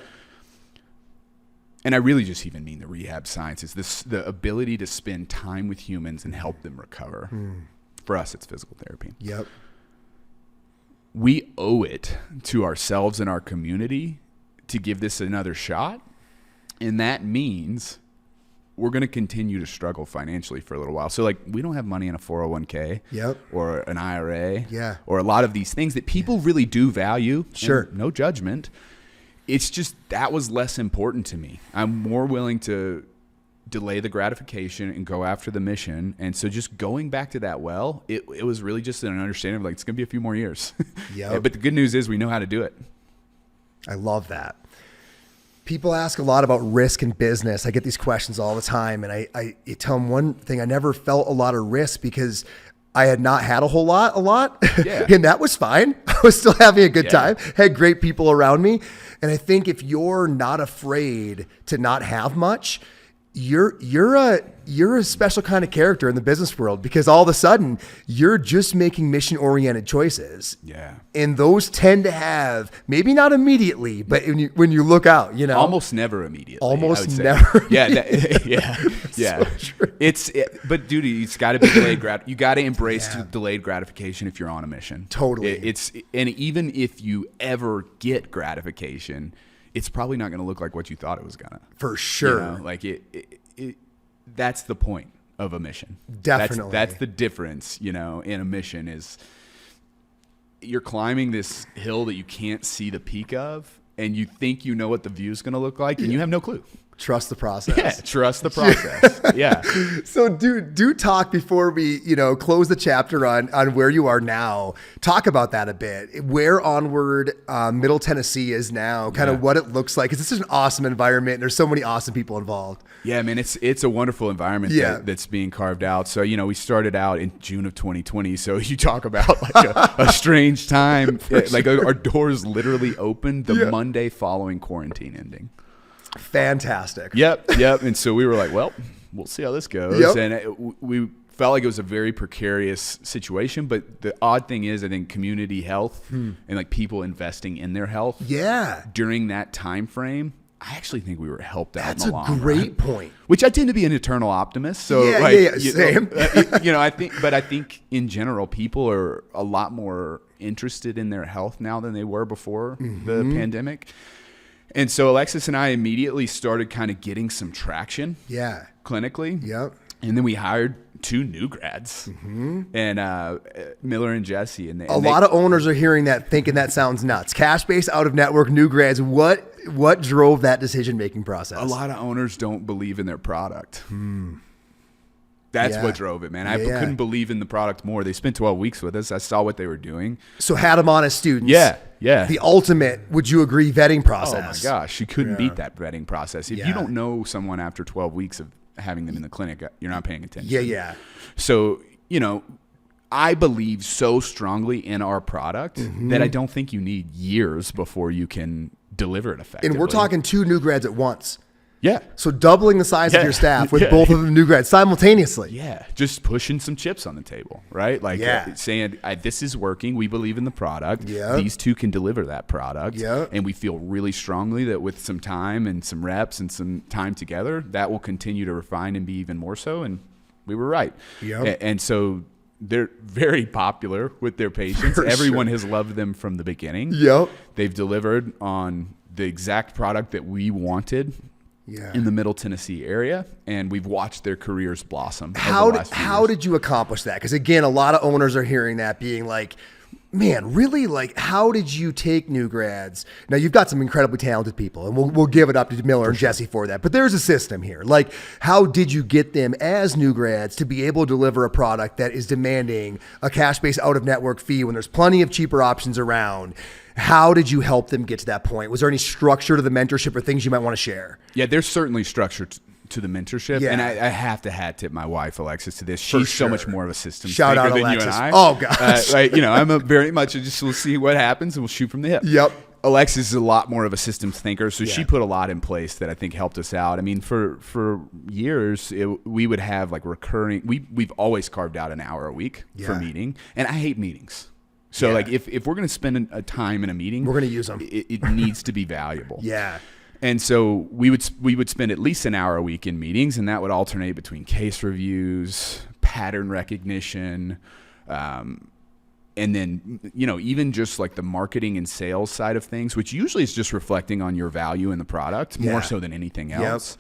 And I really just even mean the rehab sciences, the ability to spend time with humans and help them recover. For us, it's physical therapy. Yep. We owe it to ourselves and our community to give this another shot. And that means we're going to continue to struggle financially for a little while. So, like, we don't have money in a 401k or an IRA or a lot of these things that people really do value. Sure. No judgment. It's just that was less important to me. I'm more willing to delay the gratification and go after the mission. And so just going back to that it was really just an understanding of, like, it's going to be a few more years. But the good news is we know how to do it. I love that. People ask a lot about risk in business. I get these questions all the time. And I tell them one thing, I never felt a lot of risk because I had not had a lot. And that was fine. I was still having a good time, had great people around me. And I think if you're not afraid to not have much, you're a special kind of character in the business world, because all of a sudden you're just making mission oriented choices. And those tend to have, maybe not immediately, but when you look out, almost never immediately. Almost never. But dude, it's got to be delayed you got to embrace delayed gratification if you're on a mission. Totally. And even if you ever get gratification, it's probably not going to look like what you thought it was going to. For sure. Like that's the point of a mission. Definitely. That's the difference, in a mission is you're climbing this hill that you can't see the peak of, and you think you know what the view is going to look like, and you have no clue. Trust the process. Yeah, trust the process. Yeah. So do talk before we, close the chapter on where you are now. Talk about that a bit. Where Onward, Middle Tennessee is now, kind of what it looks like. 'Cause this is an awesome environment and there's so many awesome people involved. Yeah, man, it's a wonderful environment that's being carved out. So, we started out in June of 2020. So you talk about like a strange time. Like our doors literally opened the Monday following quarantine ending. Fantastic. Yep. And so we were like, well, we'll see how this goes. And we felt like it was a very precarious situation. But the odd thing is, I think community health and like people investing in their health during that time frame I actually think we were helped out That's in the long a great run. point. Which I tend to be an eternal optimist. So Same. I think in general, people are a lot more interested in their health now than they were before the pandemic. And so Alexis and I immediately started kind of getting some traction clinically. Yep. And then we hired 2 new grads, and Miller and Jesse. And a lot of owners are hearing that, thinking that sounds nuts. Cash-based, out-of-network, new grads. What drove that decision-making process? A lot of owners don't believe in their product. That's what drove it, man. I couldn't believe in the product more. They spent 12 weeks with us. I saw what they were doing. So had them on as students. Yeah. The ultimate, would you agree, vetting process. Oh, my gosh. You couldn't beat that vetting process. If you don't know someone after 12 weeks of having them in the clinic, you're not paying attention. Yeah. So, I believe so strongly in our product that I don't think you need years before you can deliver it effectively. And we're talking 2 new grads at once. Yeah. So doubling the size of your staff with both of them new grads simultaneously. Yeah. Just pushing some chips on the table, right? Like saying, this is working. We believe in the product. Yeah. These 2 can deliver that product. Yeah. And we feel really strongly that with some time and some reps and some time together, that will continue to refine and be even more so. And we were right. Yeah. And so they're very popular with their patients. Everyone has loved them from the beginning. Yep. They've delivered on the exact product that we wanted. In the Middle Tennessee area, and we've watched their careers blossom. How did you accomplish that? Because again, a lot of owners are hearing that, being like, man, really? Like, how did you take new grads? Now, you've got some incredibly talented people, and we'll give it up to Miller and Jesse for that. But there's a system here. Like, how did you get them as new grads to be able to deliver a product that is demanding a cash-based out-of-network fee when there's plenty of cheaper options around? How did you help them get to that point? Was there any structure to the mentorship or things you might want to share? Yeah, there's certainly structure to the mentorship. Yeah. And I have to hat tip my wife, Alexis, to this. She's so much more of a system Shout thinker out than Alexis. you and I. Oh, gosh. I'm a very much, we'll see what happens and we'll shoot from the hip. Yep. Alexis is a lot more of a systems thinker, so she put a lot in place that I think helped us out. I mean, for years, we would have like recurring, we've always carved out an hour a week for meeting, and I hate meetings. So like if we're going to spend a time in a meeting, we're going to use them. It needs to be valuable. Yeah. And so we would spend at least an hour a week in meetings, and that would alternate between case reviews, pattern recognition, and then, even just like the marketing and sales side of things, which usually is just reflecting on your value in the product more so than anything else.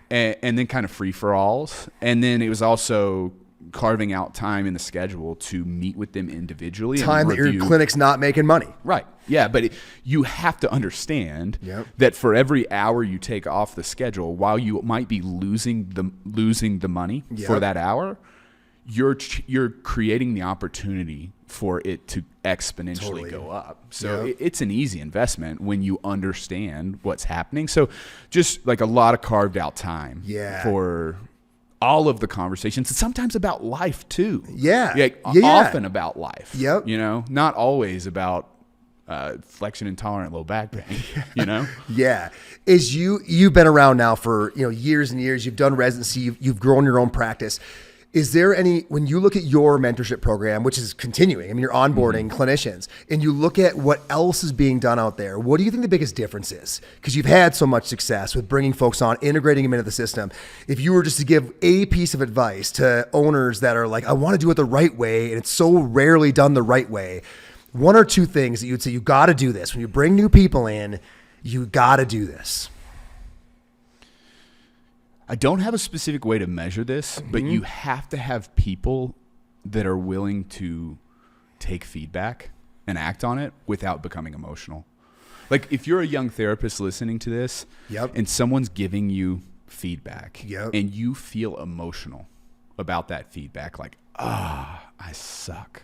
And then kind of free-for-alls. And then it was also carving out time in the schedule to meet with them individually. Time that your clinic's not making money. Right. Yeah, but you have to understand that for every hour you take off the schedule, while you might be losing the money for that hour, you're creating the opportunity for it to exponentially go up. So it's an easy investment when you understand what's happening. So just like a lot of carved out time for all of the conversations, and sometimes about life too. Often about life. Not always about flexion intolerant low back pain. Is you've been around now for years and years. You've done residency. You've grown your own practice. Is there any, when you look at your mentorship program, which is continuing, I mean, you're onboarding clinicians, and you look at what else is being done out there, what do you think the biggest difference is? Because you've had so much success with bringing folks on, integrating them into the system. If you were just to give a piece of advice to owners that are like, I want to do it the right way, and it's so rarely done the right way, 1 or 2 things that you'd say, you got to do this. When you bring new people in, you got to do this. I don't have a specific way to measure this, but you have to have people that are willing to take feedback and act on it without becoming emotional. Like if you're a young therapist listening to this and someone's giving you feedback and you feel emotional about that feedback, like, I suck.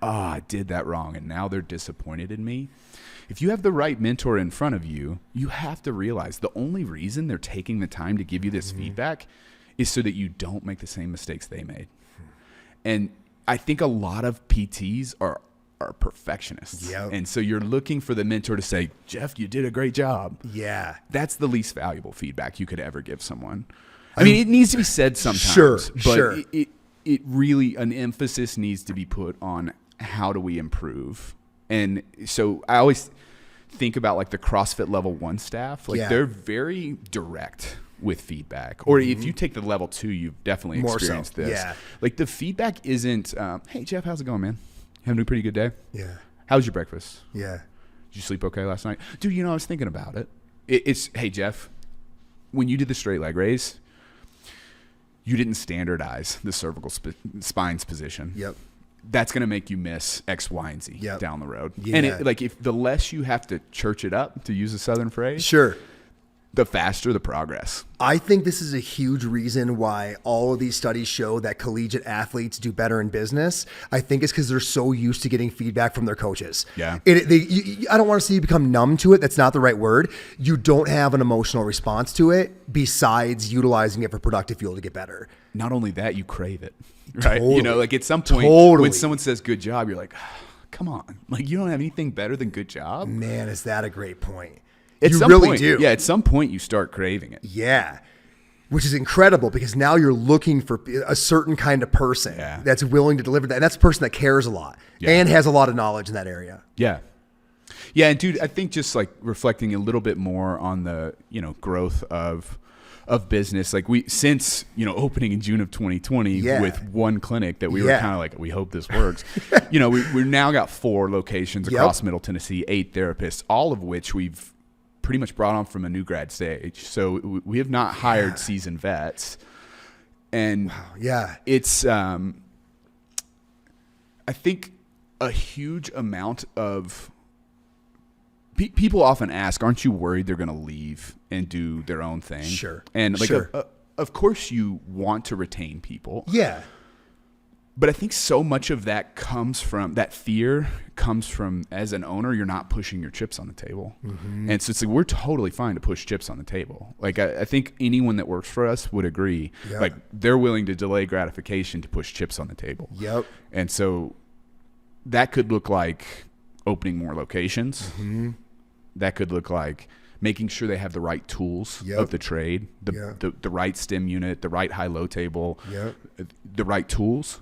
I did that wrong, and now they're disappointed in me. If you have the right mentor in front of you, you have to realize the only reason they're taking the time to give you this feedback is so that you don't make the same mistakes they made. And I think a lot of PTs are perfectionists. And so you're looking for the mentor to say, Jeff, you did a great job. That's the least valuable feedback you could ever give someone. I mean, it needs to be said sometimes. But it really, an emphasis needs to be put on how do we improve. And so I always think about like the CrossFit level 1 staff, like Yeah. they're very direct with feedback. Or if you take the level 2, you've definitely More experienced so. this. Yeah. Like the feedback isn't, hey Jeff, how's it going, man? Having a pretty good day? Yeah. How's your breakfast? Yeah. Did you sleep okay last night? Dude, I was thinking about it. It's, hey Jeff, when you did the straight leg raise, you didn't standardize the cervical spine's position. Yep. That's going to make you miss X, Y, and Z down the road. Yeah. And if the less you have to church it up, to use a Southern phrase, Sure. the faster the progress. I think this is a huge reason why all of these studies show that collegiate athletes do better in business. I think it's because they're so used to getting feedback from their coaches. Yeah. I don't want to say you become numb to it. That's not the right word. You don't have an emotional response to it besides utilizing it for productive fuel to get better. Not only that, you crave it, right? Totally. Like at some point Totally. when someone says good job, you're like, come on. Like you don't have anything better than good job? Man, is that a great point? At You some really point, do. Yeah, at some point you start craving it. Yeah. Which is incredible because now you're looking for a certain kind of person that's willing to deliver that. And that's a person that cares a lot and has a lot of knowledge in that area. Yeah. Yeah. And dude, I think just like reflecting a little bit more on the, growth of business, like since opening in June of 2020 with one clinic that we were kind of like, we hope this works. We've now got 4 locations across Middle Tennessee, 8 therapists, all of which we've pretty much brought on from a new grad stage. So we have not hired seasoned vets. And it's, I think a huge amount of people often ask, aren't you worried they're going to leave and do their own thing? Sure. And of course you want to retain people. Yeah. But I think so much of that fear comes from, as an owner, you're not pushing your chips on the table. Mm-hmm. And so it's like, we're totally fine to push chips on the table. Like I think anyone that works for us would agree, like they're willing to delay gratification to push chips on the table. Yep. And so that could look like opening more locations. Mm-hmm. That could look like making sure they have the right tools of the trade, the right stem unit, the right high-low table, the right tools.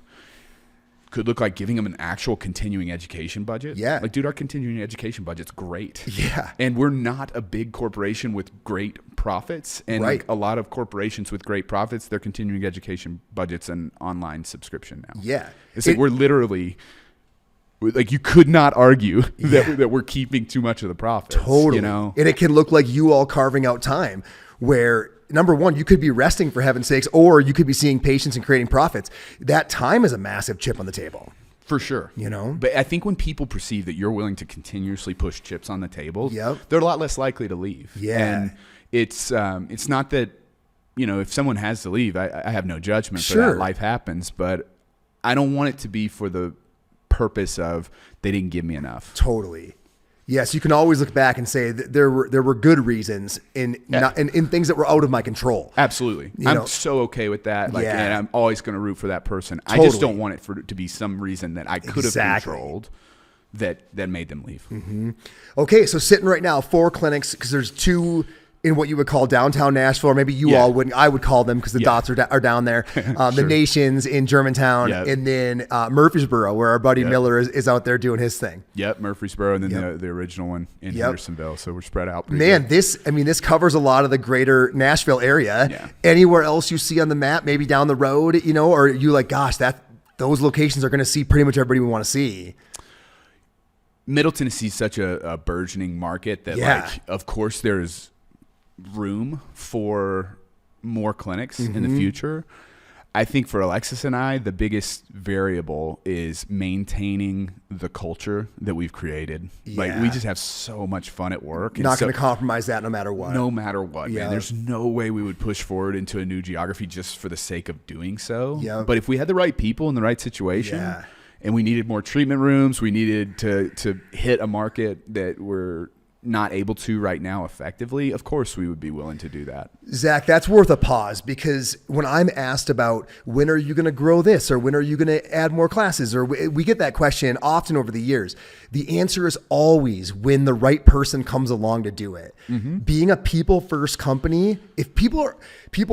Could look like giving them an actual continuing education budget. Yeah. Like, dude, our continuing education budget's great. Yeah. And we're not a big corporation with great profits. And like a lot of corporations with great profits, their continuing education budget's an online subscription now. Yeah. It's like we're literally... Like you could not argue that we're keeping too much of the profits. Totally. And it can look like you all carving out time where, number one, you could be resting for heaven's sakes, or you could be seeing patients and creating profits. That time is a massive chip on the table. For sure. But I think when people perceive that you're willing to continuously push chips on the table, they're a lot less likely to leave. Yeah. And it's not that, if someone has to leave, I have no judgment for that. Life happens, but I don't want it to be for the purpose of they didn't give me enough. Totally. Yes, you can always look back and say that there were good reasons in things that were out of my control. Absolutely. I'm so okay with that. And I'm always going to root for that person. Totally. I just don't want it to be some reason that I could have controlled that made them leave. Mm-hmm. Okay, so sitting right now, 4 clinics, because there's 2 in what you would call downtown Nashville, or maybe you all wouldn't. I would call them because the dots are down there. The Nations in Germantown, and then Murfreesboro, where our buddy Miller is out there doing his thing. Yep, Murfreesboro, and then the original one in Hendersonville. So we're spread out. Man, this covers a lot of the greater Nashville area. Yeah. Anywhere else you see on the map, maybe down the road, or you like, gosh, those locations are going to see pretty much everybody we want to see. Middle Tennessee is such a burgeoning market that, like, of course, there's room for more clinics in the future. I think for Alexis and I, the biggest variable is maintaining the culture that we've created. Like, we just have so much fun at work. Not going to compromise that no matter what. No matter what, man. There's no way we would push forward into a new geography just for the sake of doing so. But if we had the right people in the right situation and we needed more treatment rooms, we needed to hit a market that we're not able to right now effectively, of course we would be willing to do that. Zach, that's worth a pause, because when I'm asked about when are you going to grow this, or when are you going to add more classes, or we get that question often over the years, the answer is always when the right person comes along to do it. Mm-hmm. Being a people first company, if people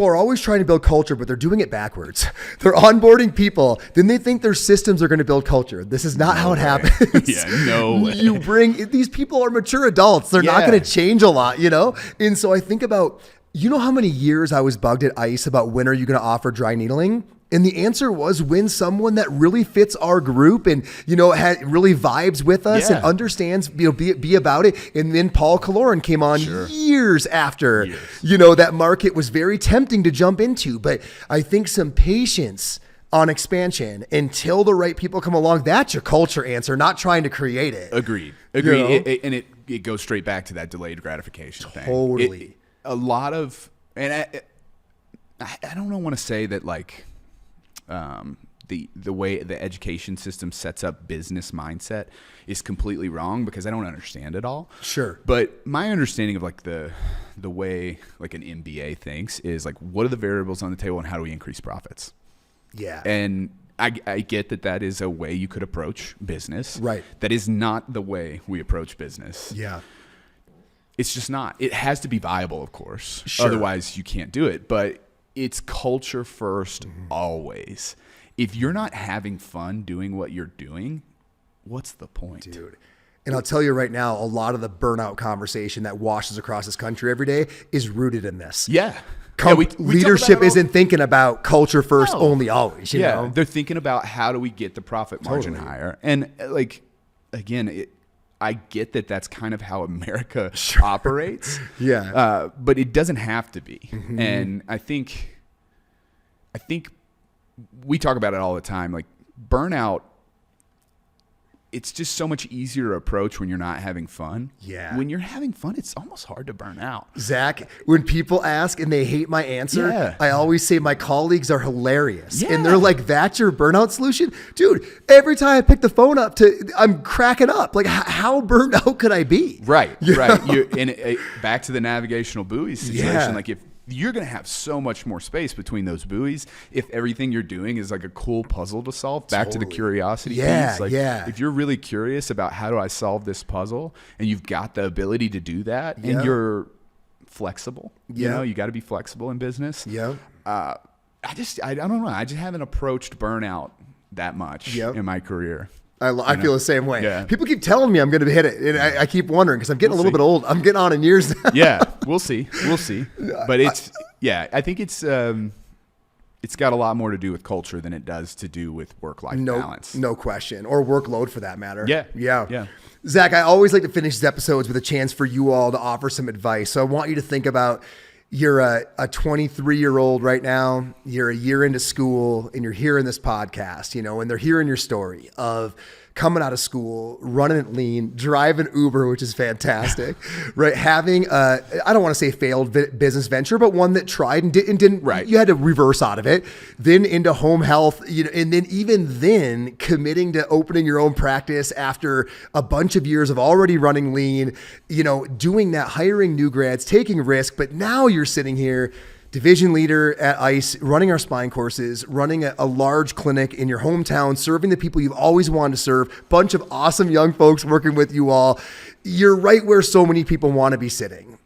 are always trying to build culture, but they're doing it backwards. They're onboarding people, then they think their systems are going to build culture. This is not how it happens. No way. You bring, these people are mature adults. else. They're not Yeah. going to change a lot, you know? And so I think about, you know how many years I was bugged at ICE about when are you going to offer dry needling? And the answer was when someone that really fits our group and, you know, really vibes with us and understands, you know, be about it. And then Paul Kaloran came on years after, you know, that market was very tempting to jump into. But I think some patience on expansion until the right people come along, that's your culture answer, not trying to create it. Agreed. You know? It goes straight back to that delayed gratification thing. Totally. A lot of, and I don't want to say that like, the way the education system sets up business mindset is completely wrong because I don't understand it all. Sure. But my understanding of like the way like an MBA thinks is like, what are the variables on the table and how do we increase profits? Yeah. And I get that is a way you could approach business. Right. That is not the way we approach business. Yeah. It's just not. It has to be viable, of course. Sure. Otherwise you can't do it. But it's culture first always. If you're not having fun doing what you're doing, what's the point? Dude. And I'll tell you right now, a lot of the burnout conversation that washes across this country every day is rooted in this. Yeah. We leadership isn't isn't thinking about culture first only always, you know? They're thinking about how do we get the profit margin higher. And like, again, I get that that's kind of how America operates. Yeah. But it doesn't have to be. And I think we talk about it all the time. Like burnout, it's just so much easier to approach when you're not having fun. Yeah. When you're having fun, it's almost hard to burn out. Zach, when people ask and they hate my answer, I always say my colleagues are hilarious. Yeah. And they're like, that's your burnout solution? Dude, every time I pick the phone up, I'm cracking up. Like, how burned out could I be? Right, You right. know? Back to the navigational buoys situation. Yeah. Like if you're going to have so much more space between those buoys if everything you're doing is like a cool puzzle to solve. Back to the curiosity piece. Like if you're really curious about how do I solve this puzzle and you've got the ability to do that and you're flexible, you know, you got to be flexible in business. I don't know. I just haven't approached burnout that much in my careare. I feel the same way. Yeah. People keep telling me I'm going to hit it. And I keep wondering because I'm getting a little bit old. I'm getting on in years now. Yeah, we'll see. But I think it's got a lot more to do with culture than it does to do with work-life balance. No question. Or workload for that matter. Yeah. Zach, I always like to finish these episodes with a chance for you all to offer some advice. So I want you to think about you're a 23-year-old right now, you're a year into school and you're hearing this podcast, you know, and they're hearing your story of coming out of school, running it lean, driving Uber, which is fantastic, right? Having I don't want to say failed business venture, but one that tried and didn't, right. You had to reverse out of it, then into home health, you know, and then even then committing to opening your own practice after a bunch of years of already running lean, you know, doing that, hiring new grads, taking risk, but now you're sitting here, division leader at ICE, running our spine courses, running a large clinic in your hometown, serving the people you've always wanted to serve, bunch of awesome young folks working with you all. You're right where so many people want to be sitting.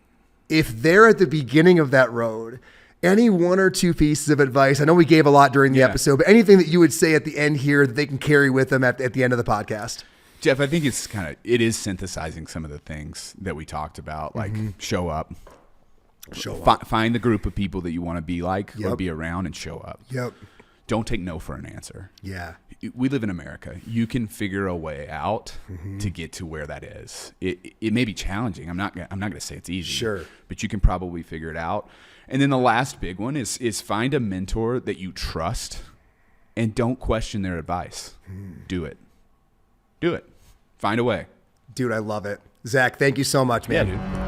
If they're at the beginning of that road, any one or two pieces of advice, I know we gave a lot during the episode, but anything that you would say at the end here that they can carry with them at the end of the podcast? Jeff, I think it is synthesizing some of the things that we talked about, like show up. Find the group of people that you want to be like or be around and show up. Don't take no for an answer. We live in America. You can figure a way out to get to where that is. It may be challenging. I'm not going to say it's easy. But you can probably figure it out. And then the last big one is find a mentor that you trust and don't question their advice. Do it. Find a way. Dude, I love it. Zach, thank you so much, man. Yeah, dude.